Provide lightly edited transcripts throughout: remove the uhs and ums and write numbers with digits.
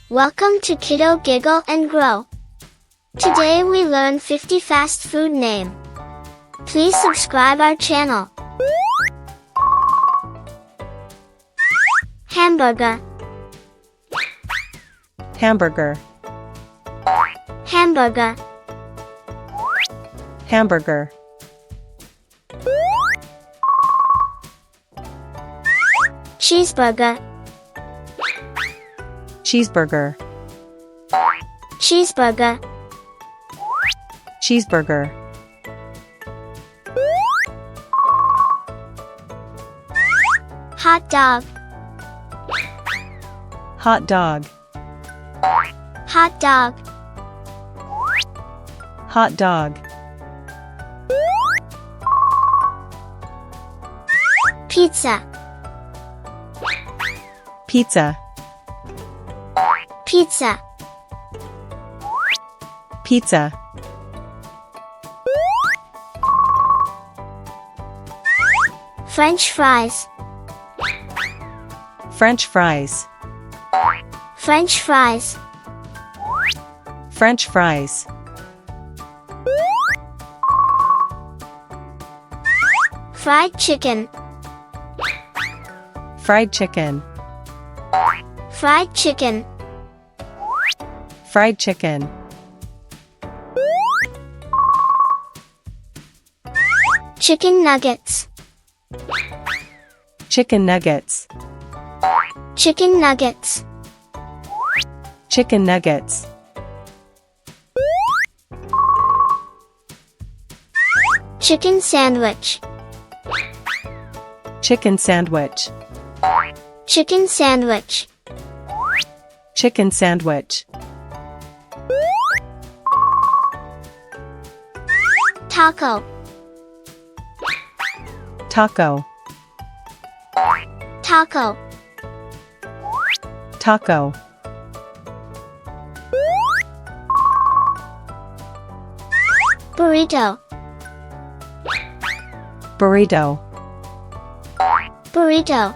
Welcome to Kiddo, Giggle and Grow. Today we learn 50 fast food name. Please subscribe our channel. Hamburger, Hamburger, hamburger, hamburger, cheeseburger, cheeseburger, cheeseburger, cheeseburger, hot dog, hot dog, hot dog, hot dog, pizza, pizza, pizza, pizza, French fries, French fries, French fries, French fries, fried chicken, fried chicken, fried chicken, fried chicken, chicken nuggets, chicken nuggets, chicken nuggets, chicken nuggets, chicken sandwich, chicken sandwich, chicken sandwich, chicken sandwich, taco, taco, taco, taco, burrito, burrito, burrito,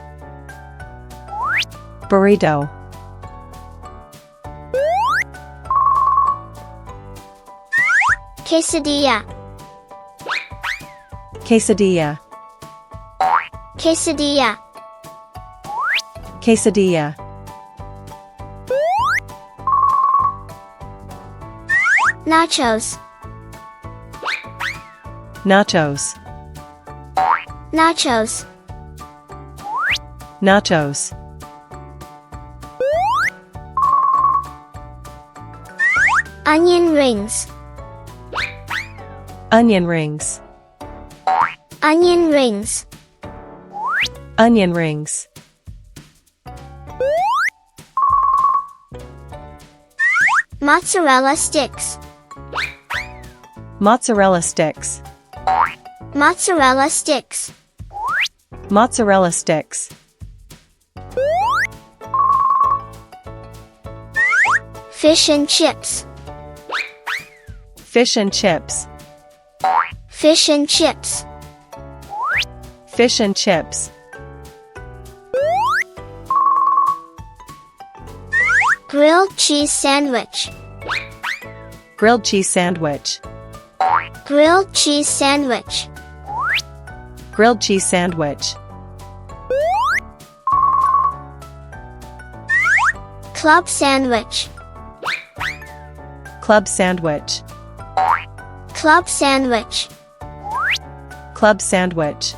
burrito, quesadilla, quesadilla, quesadilla, quesadilla, nachos, nachos, nachos, nachos, onion rings, onion rings, onion rings, onion rings, mozzarella sticks, mozzarella sticks, mozzarella sticks, mozzarella sticks, fish and chips, fish and chips, fish and chips, fish and chips, grilled cheese sandwich, grilled cheese sandwich, grilled cheese sandwich, grilled cheese sandwich, club sandwich, club sandwich, club sandwich, club sandwich,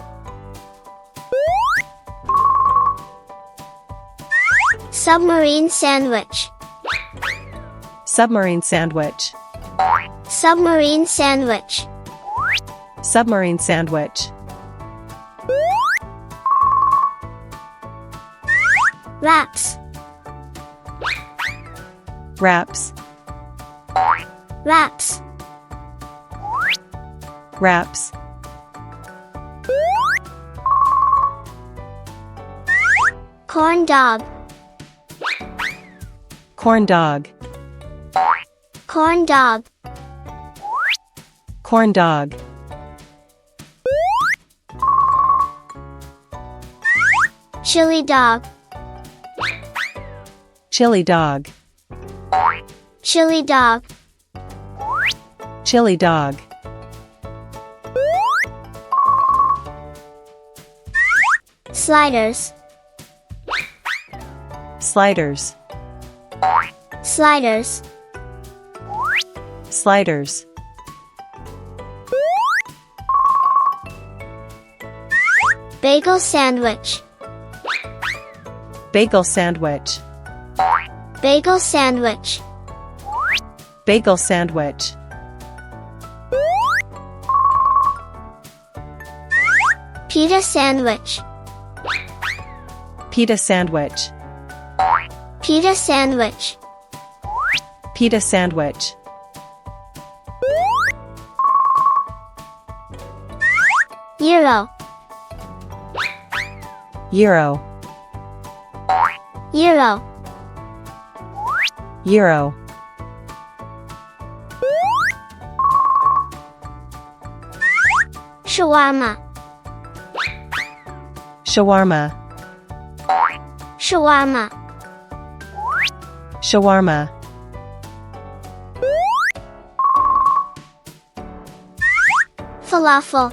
submarine sandwich, submarine sandwich, submarine sandwich, submarine sandwich, wraps, wraps, wraps, wraps, corn dog, corn dog, corn dog, corn dog, chili dog, chili dog, Chili dog. Chili dog. Sliders. Sliders. Sliders. Sliders. Bagel sandwich. Bagel sandwich. Bagel sandwich. Bagel sandwich. Pita sandwich. Pita sandwich. Pita sandwich. Pita sandwich. Gyro. Gyro. Gyro. Gyro. Shawarma. Shawarma. Shawarma. Shawarma. Falafel.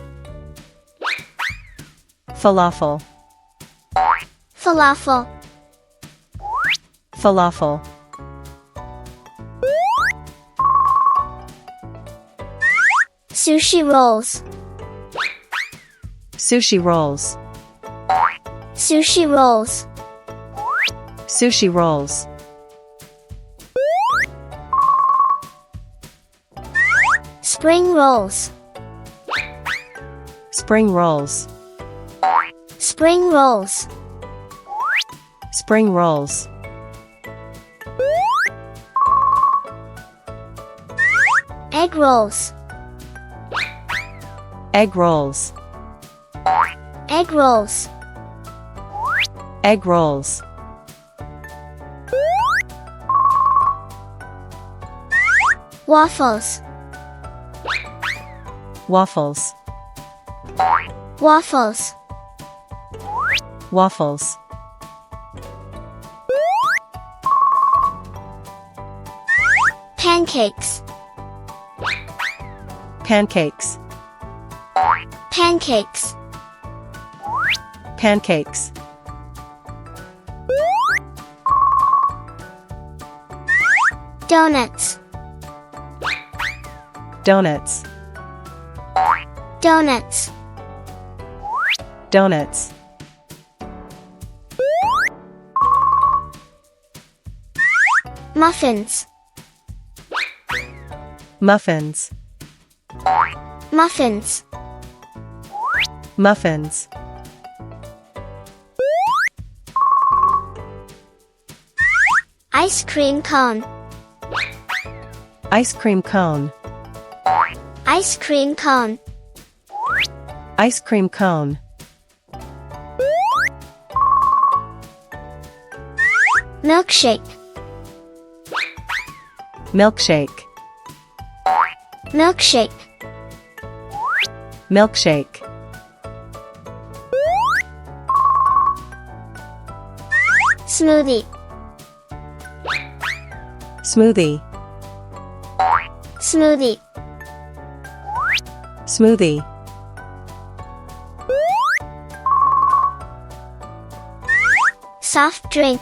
Falafel. Falafel. Falafel. Sushi rolls. Sushi rolls. Sushi rolls. Sushi rolls. Spring rolls. Spring rolls. Spring rolls. Spring rolls. Egg rolls. Egg rolls. Egg rolls. Egg rolls. Waffles. Waffles. Waffles. Waffles. Pancakes. Pancakes. Pancakes. Pancakes. Donuts. Donuts. Donuts. Donuts. Muffins. Muffins. Muffins. Muffins. Ice cream cone. Ice cream cone. Ice cream cone. Ice cream cone. Milkshake. Milkshake. Milkshake. Milkshake. Smoothie. Smoothie. Smoothie. Smoothie. Soft drink.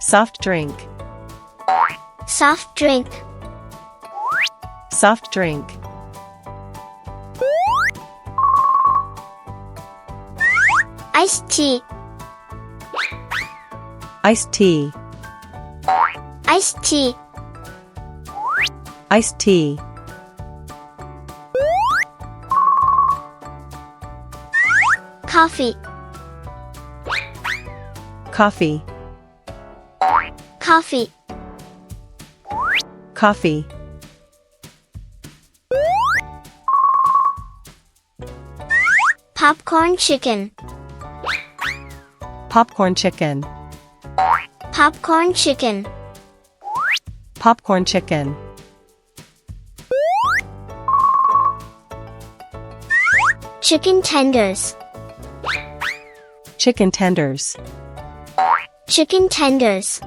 Soft drink. Soft drink. Soft drink. Iced tea. Iced tea. Iced tea. Iced tea. Coffee. Coffee. Coffee. Coffee. Popcorn chicken. Popcorn chicken. Popcorn chicken. Popcorn chicken. Chicken tenders. Chicken tenders. Chicken tenders.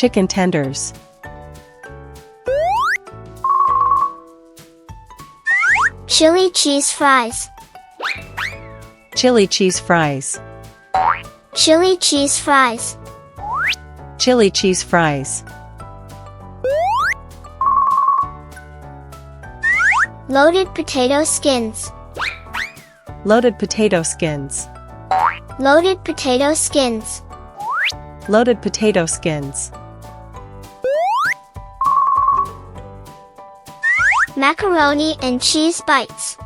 Chicken tenders. Chili cheese fries. Chili cheese fries. Chili cheese fries. Chili cheese fries. Loaded potato skins. Loaded potato skins. Loaded potato skins. Loaded potato skins. Macaroni and cheese bites.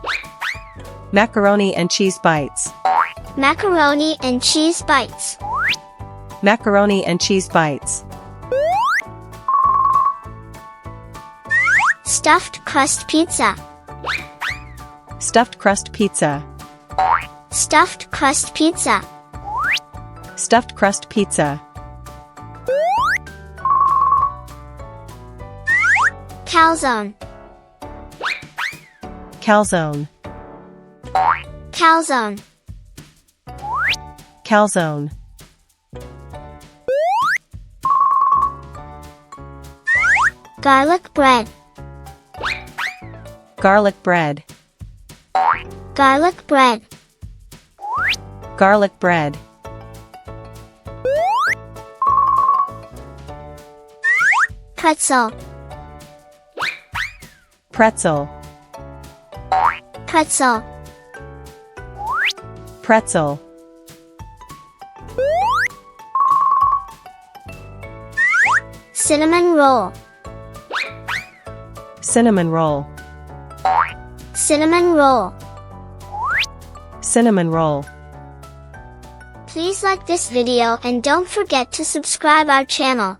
Macaroni and cheese bites. Macaroni and cheese bites. Macaroni and cheese bites. Stuffed crust pizza. Stuffed crust pizza. Stuffed crust pizza. Stuffed crust pizza. Calzone. Calzone. Calzone. Calzone. Garlic bread. Garlic bread. Garlic bread. Garlic bread. Pretzel. Pretzel. Pretzel. Pretzel. Cinnamon roll. Cinnamon roll. Cinnamon roll. Cinnamon roll. Please like this video and don't forget to subscribe our channel.